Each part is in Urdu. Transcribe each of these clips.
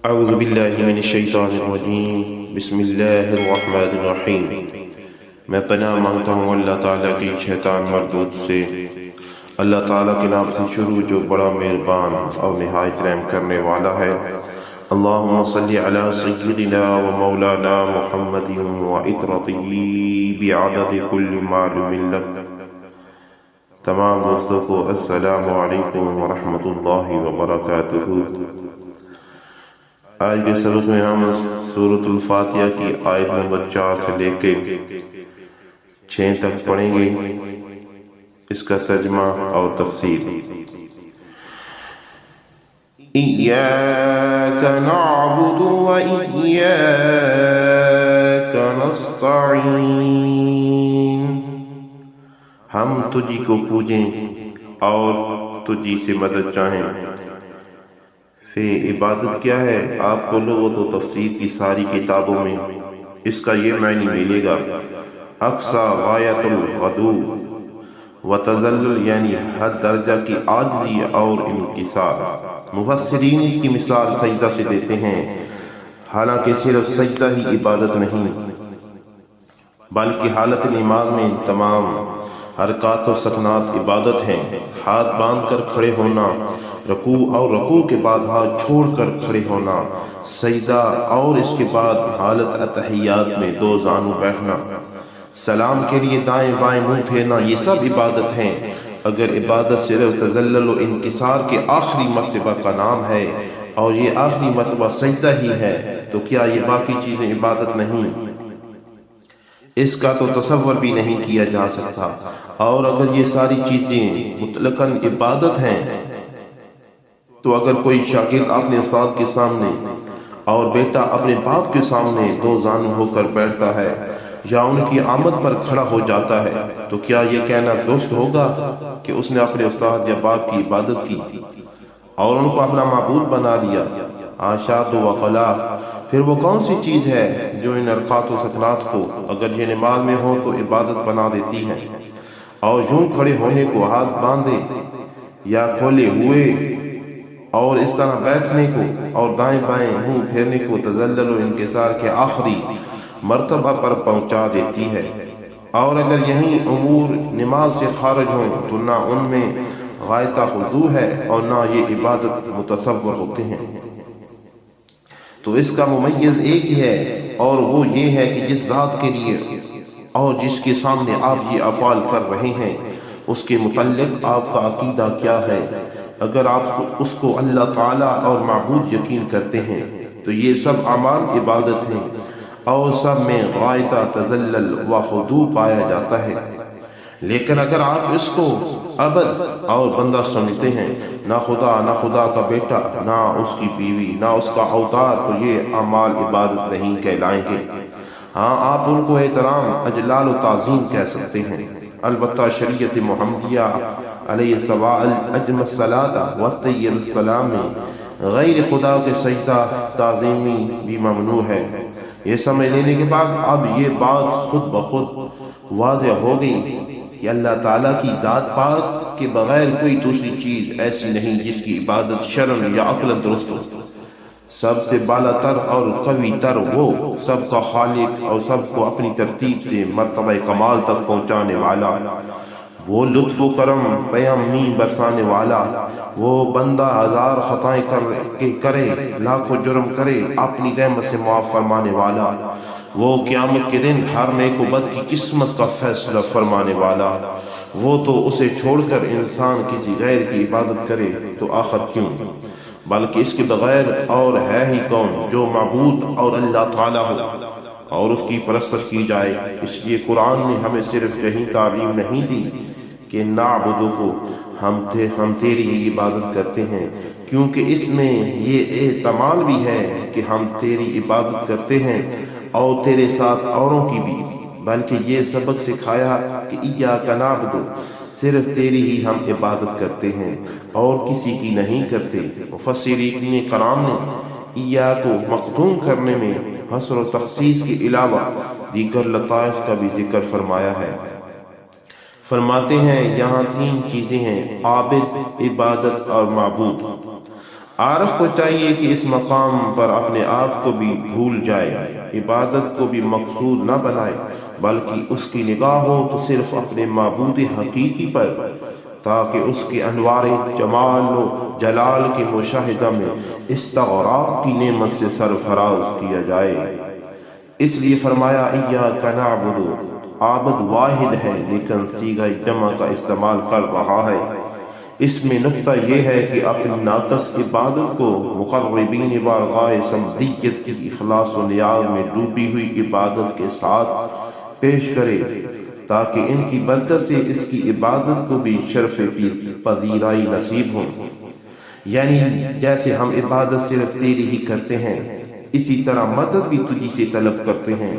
اعوذ باللہ من الشیطان الرجیم بسم اللہ الرحمن الرحیم۔ میں پناہ مانگتا ہوں اللہ تعالیٰ کی شیطان مردود سے۔ اللہ تعالیٰ کے نام سے شروع جو بڑا مہربان اور نہایت رحم کرنے والا ہے۔ اللہم صلی علی سیدنا و مولانا محمد و عطرتہ بعدد کل معلوم لک۔ تمام دوستوں کو السلام علیکم ورحمۃ اللہ وبرکاتہ۔ آج کے سبق میں ہم سورۃ الفاتحہ کی آیت نمبر 4 سے لے کے 6 تک پڑھیں گے، اس کا ترجمہ اور تفسیر۔ ایاک نعبد و ایاک نستعین، ہم تجھی کو پوجیں اور تجھی سے مدد چاہیں۔ عبادت کیا ہے؟ آپ کو لغت و تفسیر کی ساری کتابوں میں اس کا یہ معنی ملے گا، اقصی غایت الغدو و تذلل، یعنی حد درجہ کی عاجزی اور انکسار۔ مفسرین اس کی مثال سجدہ سے دیتے ہیں، حالانکہ صرف سجدہ ہی عبادت نہیں بلکہ حالت نماز میں تمام حرکات و سکنات عبادت ہیں۔ ہاتھ باندھ کر کھڑے ہونا، رکوع اور رکوع کے بعد ہاتھ چھوڑ کر کھڑے ہونا، سجدہ اور اس کے بعد حالت اتحیات میں 2 زانو بیٹھنا، سلام کے لیے دائیں بائیں منہ پھیرنا، یہ سب عبادت ہیں۔ اگر عبادت صرف تذلل و انکسار کے آخری مرتبہ کا نام ہے اور یہ آخری مرتبہ سجدہ ہی ہے، تو کیا یہ باقی چیزیں عبادت نہیں؟ اس کا تو تصور بھی نہیں کیا جا سکتا۔ اور اگر یہ ساری چیزیں مطلقاً عبادت ہیں، تو اگر کوئی شاگرد اپنے استاد کے سامنے اور بیٹا اپنے باپ کے سامنے 2 زانو ہو کر بیٹھتا ہے یا ان کی آمد پر کھڑا ہو جاتا ہے، تو کیا یہ کہنا درست ہوگا کہ اس نے اپنے استاد یا باپ کی عبادت کی اور ان کو اپنا معبود بنا لیا؟ آشاد و وقلا۔ پھر وہ کون سی چیز ہے جو ان حرکات و سکنات کو اگر یہ نماز میں ہو تو عبادت بنا دیتی ہے، اور یوں کھڑے ہونے کو ہاتھ باندھے یا کھولے ہوئے اور اس طرح بیٹھنے کو اور دائیں بائیں منہ پھیرنے کو تذلل و انکسار کے آخری مرتبہ پر پہنچا دیتی ہے؟ اور اگر یہی امور نماز سے خارج ہوں تو نہ ان میں غایت خضوع ہے اور نہ یہ عبادت متصور ہوتے ہیں۔ تو اس کا ممیز ایک ہی ہے، اور وہ یہ ہے کہ جس ذات کے لیے اور جس کے سامنے آپ یہ افعال کر رہے ہیں، اس کے متعلق آپ کا عقیدہ کیا ہے۔ اگر آپ اس کو اللہ تعالیٰ اور معبود یقین کرتے ہیں تو یہ سب اعمال عبادت ہیں، اور سب میں غایت تذلل و خضوع پایا جاتا ہے۔ لیکن اگر آپ اس کو عبد اور بندہ سمجھتے ہیں، نہ خدا، نہ خدا کا بیٹا، نہ اس کی بیوی، نہ اس کا اوتار، تو یہ اعمال عبادت نہیں کہلائیں گے۔ ہاں، آپ ان کو احترام، اجلال و تعظیم کہہ سکتے ہیں، البتہ شریعت محمدیہ علیہ اجم الصلاۃ و طیب السلام میں غیر خدا کے سجدہ تعظیمی بھی ممنوع ہے۔ یہ سمجھ لینے کے بعد اب یہ بات خود بخود واضح ہو گئی کہ اللہ تعالیٰ کی ذات پاک کے بغیر کوئی دوسری چیز ایسی نہیں جس کی عبادت شرعاً یا عقلاً درست ہو۔ سب سے بالا تر اور قوی تر وہ، سب کا خالق اور سب کو اپنی ترتیب سے مرتبہ کمال تک پہنچانے والا، وہ لطف و کرم پیام برسانے والا، وہ بندہ 1000 خطائیں کرے، لاکھوں جرم کرے، اپنی رحمت سے معاف فرمانے والا، وہ قیامت کے دن ہر نیک و بد کی قسمت کا فیصلہ فرمانے والا۔ وہ تو اسے چھوڑ کر انسان کسی غیر کی عبادت کرے تو آخر کیوں، بلکہ اس کے بغیر اور ہے ہی کون جو معبود اور اللہ تعالیٰ ہو اور اس کی پرستش کی جائے۔ اس لیے قرآن نے ہمیں صرف یہی تعلیم نہیں دی کہ نعبدو کو ہم تیری ہی عبادت کرتے ہیں، کیونکہ اس میں یہ احتمال بھی ہے کہ ہم تیری عبادت کرتے ہیں اور تیرے ساتھ اوروں کی بھی، بلکہ یہ سبق سکھایا کہ ایاک نعبد، صرف تیری ہی ہم عبادت کرتے ہیں اور کسی کی نہیں کرتے۔ مفسرین کرام نے ایاک کو مقدوم کرنے میں حصر و تخصیص کے علاوہ دیگر لطائف کا بھی ذکر فرمایا ہے۔ فرماتے ہیں یہاں 3 چیزیں ہیں، عابد، عبادت اور معبود۔ عارف کو چاہیے کہ اس مقام پر اپنے آپ کو بھی بھول جائے، عبادت کو بھی مقصود نہ بنائے، بلکہ اس کی نگاہ ہو تو صرف اپنے معبود حقیقی پر، تاکہ اس کے انوار جمال و جلال کے مشاہدہ میں استغراق کی نعمت سے سرفراز کیا جائے۔ اس لیے فرمایا ایاک نعبد، عابد واحد ہے لیکن صیغہ جمع کا استعمال کر رہا ہے۔ اس میں نکتہ یہ ہے کہ اپنی ناقص عبادت کو مقربین بارگاہ سمدیت کی اخلاص و نیاز میں ڈوبی ہوئی عبادت کے ساتھ پیش کرے، تاکہ ان کی برکت سے اس کی عبادت کو بھی شرف پذیرائی نصیب ہو۔ یعنی جیسے ہم عبادت صرف تیری ہی کرتے ہیں، اسی طرح مدد بھی تجھی سے طلب کرتے ہیں۔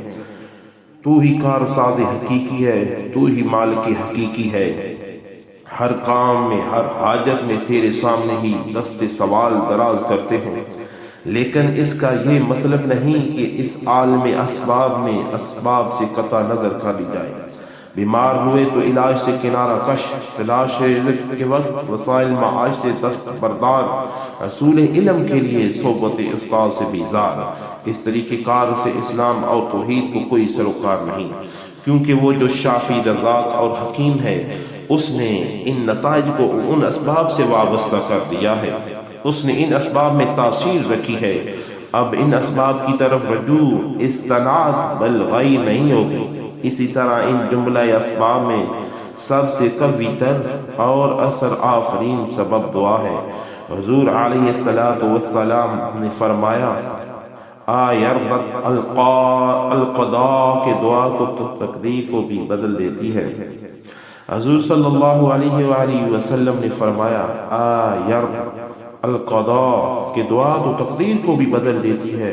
تو ہی کارساز حقیقی ہے، تو ہی مالک حقیقی ہے۔ ہر کام میں، ہر حاجت میں تیرے سامنے ہی دست سوال دراز کرتے ہیں، لیکن اس کا یہ مطلب نہیں کہ اس عالم اسباب میں اسباب سے قطع نظر کر لی جائے۔ بیمار ہوئے تو علاج سے کنارہ کش، تلاش رزق کے وقت وسائل معاش سے دست بردار، حصول علم کے لیے صحبت استاد سے بیزار۔ اس طریقے کار سے اسلام اور توحید کو کوئی سروکار نہیں، کیونکہ وہ جو شافی رزاق اور حکیم ہے، اس نے ان نتائج کو ان اسباب سے وابستہ کر دیا ہے، اس نے ان اسباب میں تاثیر رکھی ہے۔ اب ان اسباب کی طرف رجوع استناد بالغیر نہیں ہوگی۔ اسی طرح ان جملہ اسباب میں سب سے قوی تر اور اثر آفرین سبب دعا ہے۔ حضور علیہ السلام نے فرمایا القضاء کہ دعا کو تقدیر کو بھی بدل دیتی ہے۔ حضور صلی اللہ علیہ وآلہ وسلم نے فرمایا القضاء کہ دعا تو تقدیر کو بھی بدل دیتی ہے،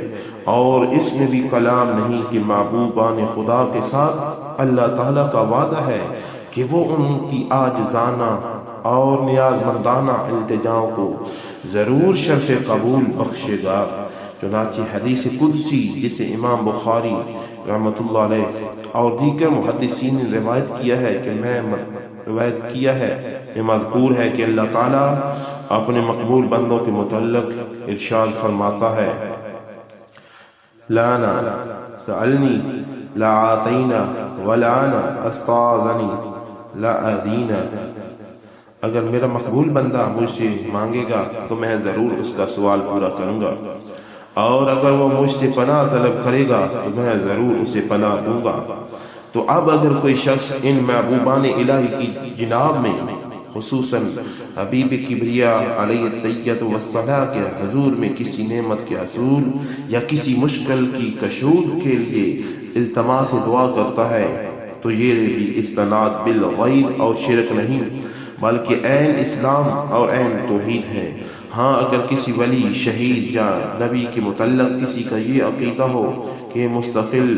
اور اس میں بھی کلام نہیں کہ محبوبان خدا کے ساتھ اللہ تعالیٰ کا وعدہ ہے کہ وہ ان کی عاجزانہ اور نیاز مندانہ التجاؤں کو ضرور شرف قبول بخشے گا۔ چنانچہ حدیث قدسی جسے امام بخاری رحمۃ اللہ علیہ اور دیگر محدثین نے روایت کیا ہے یہ مذکور ہے کہ اللہ تعالیٰ اپنے مقبول بندوں کے متعلق ارشاد فرماتا ہے لانا سألنی لا آتینا ولانا استاذنی لا ادینا۔ اگر میرا مقبول بندہ مجھ سے مانگے گا تو میں ضرور اس کا سوال پورا کروں گا، اور اگر وہ مجھ سے پناہ طلب کرے گا تو میں ضرور اسے پناہ دوں گا۔ تو اب اگر کوئی شخص ان محبوبان الہی کی جناب میں، خصوصاً حبیب کبریا علیہ التحیۃ والصلاۃ کے حضور میں کسی نعمت کے حصول یا کسی مشکل کی کشود کے لیے التماس دعا کرتا ہے تو یہ بھی استناد بالغیر اور شرک نہیں بلکہ عین اسلام اور عین توحید ہے۔ ہاں اگر کسی ولی، شہید یا نبی کے متعلق کسی کا یہ عقیدہ ہو کہ یہ مستقل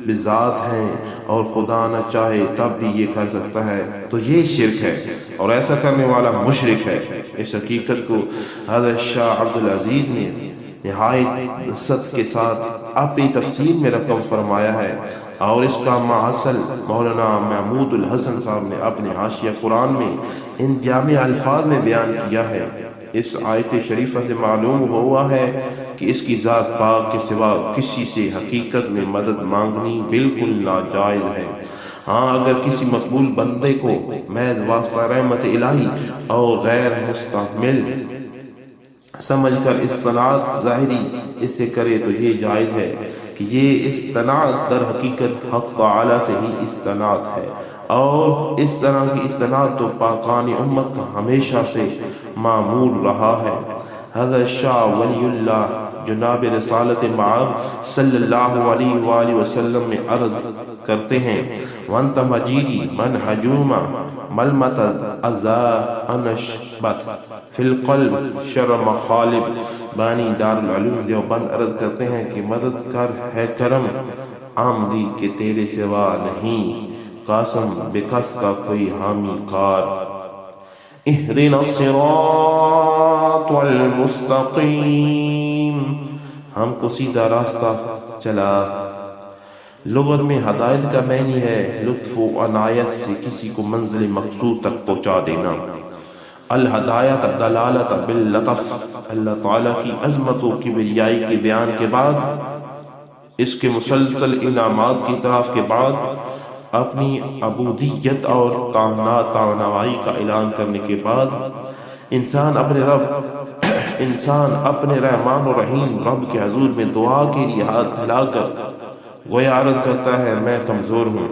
بذات ہیں اور خدا نہ چاہے تب بھی یہ کر سکتا ہے تو یہ شرک ہے، اور ایسا کرنے والا مشرک ہے۔ اس حقیقت کو حضرت شاہ عبد العزیز نے نہایت دست کے ساتھ اپنی تفسیر میں رقم فرمایا ہے، اور اس کا ماصل مولانا محمود الحسن صاحب نے اپنے حاشیہ قرآن میں ان جامع الفاظ میں بیان کیا ہے۔ اس آیت شریفہ سے معلوم ہوا ہے کہ اس کی ذات پاک کے سوا کسی سے حقیقت میں مدد مانگنی بالکل ناجائز ہے۔ ہاں اگر کسی مقبول بندے کو محض واسطہ رحمت الہی اور غیر مستحمل سمجھ کر استناد ظاہری اس سے کرے تو یہ جائز ہے کہ یہ استناد در حقیقت حق تعالی سے ہی استناد ہے، اور اس طرح کی استناد تو پاکان امت کا ہمیشہ سے معمول رہا ہے۔ حضرت شاہ ولی اللہ جناب رسالت معاب صلی اللہ علیہ وآلہ وسلم میں عرض کرتے ہیں وانت مجیدی من حجوما ملمت ازا انشبت فی القلب شر مخالب۔ بانی دار العلوم دیوبند عرض کرتے ہیں کہ مدد کر ہے کرم آمدی کہ تیرے سوا نہیں، قاسم بکس کا کوئی حامی کار۔ اہدنا الصراط المستقیم، ہم کو سیدھا راستہ چلا۔ لغت میں ہدایت کا معنی ہے لطف و عنایت سے کسی کو منزل مقصود تک پہنچا دینا۔ الہدایت دلالت باللطف، اللہ تعالیٰ کی عظمت و کبریائی کے بیان کے بعد، اس کے مسلسل انعامات کی طرف کے بعد، اپنی عبودیت اور توانائی کا اعلان کرنے کے بعد، انسان اپنے رحمان و رحیم رب کے حضور میں دعا کے لیے ہاتھ پھیلا کر گویا عرض کرتا ہے میں کمزور ہوں،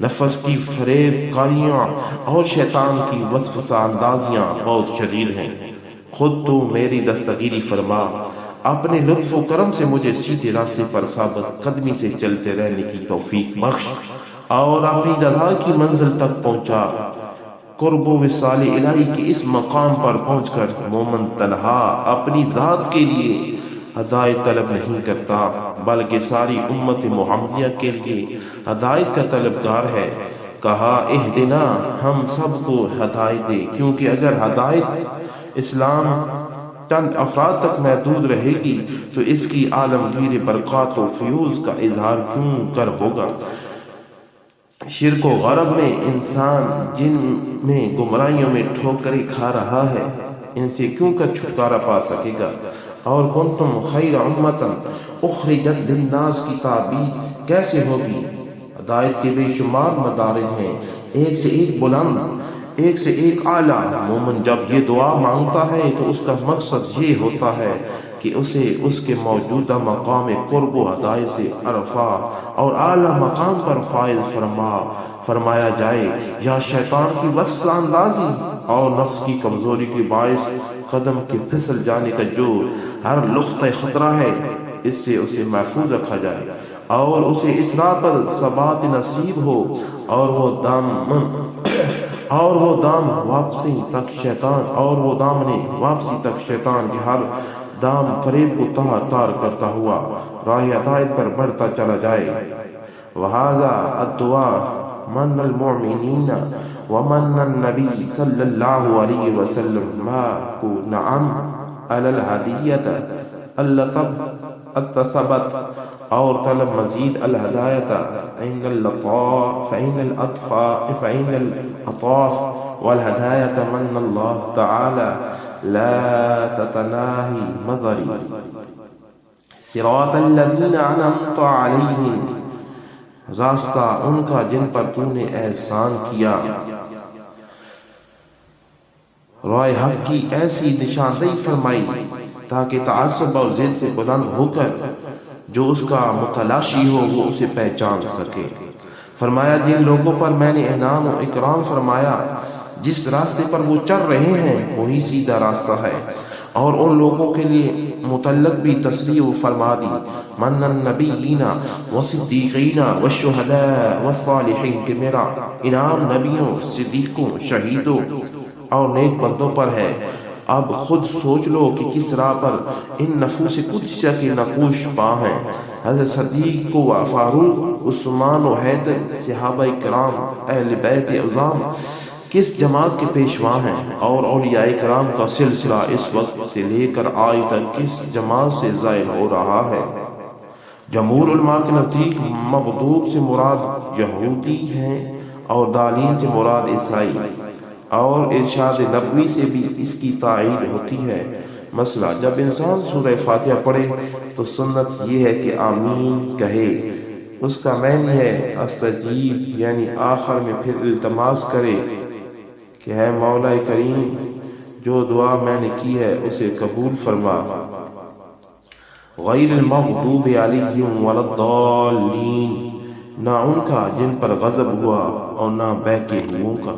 نفس کی فریب کاریاں اور شیطان کی وسوسہ اندازیاں بہت شدید ہیں، خود تو میری دستگیری فرما، اپنے لطف و کرم سے مجھے سیدھے راستے پر ثابت قدمی سے چلتے رہنے کی توفیق بخش اور اپنی رضا کی منزل تک پہنچا۔ قرب و وصال الہی کے اس مقام پر پہنچ کر مومن تنہا اپنی ذات کے لیے ہدایت طلب نہیں کرتا بلکہ ساری امت محمدیہ کے لیے ہدایت کا طلبگار ہے۔ کہا اہدنا، ہم سب کو ہدایت دے، کیونکہ اگر ہدایت اسلام چند افراد تک محدود رہے گی تو اس کی عالمگیر برکات و فیوز کا اظہار کیوں کر ہوگا؟ شرک و غرب میں انسان جن میں گمراہیوں میں ٹھوکریں کھا رہا ہے، ان سے کیوں کر چھٹکارا پا سکے گا؟ اور کنتم خیر امۃ اخرجت للناس کی تعبیر کیسے ہوگی؟ ہدایت کے بے شمار مدارج ہیں، ایک سے ایک بلند، ایک سے ایک اعلیٰ۔ مومن جب یہ دعا مانگتا ہے تو اس کا مقصد یہ ہوتا ہے کہ اسے اس کے موجودہ مقام قرب و ہدایت سے عرفہ اور اعلیٰ مقام پر فائز فرمایا جائے، یا شیطان کی وسوسہ اندازی اور نفس کی کمزوری کے باعث قدم کے پھسل جانے کا جو ہر نقطہ خطرہ ہے، اس سے اسے محفوظ رکھا جائے اور اسے اس راہ پر ثبات نصیب ہو، اور وہ دامن واپسی تک شیطان کے ہر دام فریب کو تار کرتا ہوا راہ ہدایت پر بڑھتا چلا جائے۔ وَهَذَا الدُّعَاءُ مَنَّ الْمُؤْمِنِينَ وَمَنَّ النَّبِيِّ صلی اللہ علیہ وسلم مَا نعم علی الہدیت التثبت، اور طلب مزید الہدایت فإن الأطاف والہدایت من اللہ تعالی لا تتناہی مظری صراط الذین انعمت علیہم، راستہ ان کا جن پر تو نے احسان کیا۔ رائے حق کی ایسی نشاندہی فرمائی تاکہ تعصب اور ضد سے بلند ہو کر جو اس کا متلاشی ہو وہ اسے پہچان سکے۔ فرمایا جن لوگوں پر میں نے انعام و اکرام فرمایا، جس راستے پر وہ چل رہے ہیں وہی سیدھا راستہ ہے، اور ان لوگوں کے لیے متعلق بھی تصریح فرما دی من النبیین والصدیقین والشہداء والصالحین، کہ میرا انعام نبیوں، صدیقوں، شہیدوں اور نیک بندوں پر ہے۔ اب خود سوچ لو کہ کس راہ پر ان نفوس قدسیہ کے نقوش پا ہیں۔ حضرت صدیق و فاروق، عثمان و حیدر، صحابہ کرام، اہل بیت اعظام کس جماعت کے پیشوا ہیں، اور اولیاء کرام کا سلسلہ اس وقت سے لے کر آج تک کس جماعت سے ظاہر ہو رہا ہے؟ جمہور علماء کے نزدیک مغضوب سے مراد یہودی ہیں اور ضالین سے مراد عیسائی، اور ارشاد نبوی سے بھی اس کی تائید ہوتی ہے۔ مسئلہ جب انسان سورہ فاتحہ پڑھے تو سنت یہ ہے کہ آمین کہے، اس کا معنی ہے استجیب، یعنی آخر میں پھر التماس کرے کہ ہے مولا کریم جو دعا میں نے کی ہے اسے قبول فرما۔ غیر المغضوب علیہم ولا الضالین، نہ ان کا جن پر غضب ہوا اور نہ بہکے ہوئوں کا۔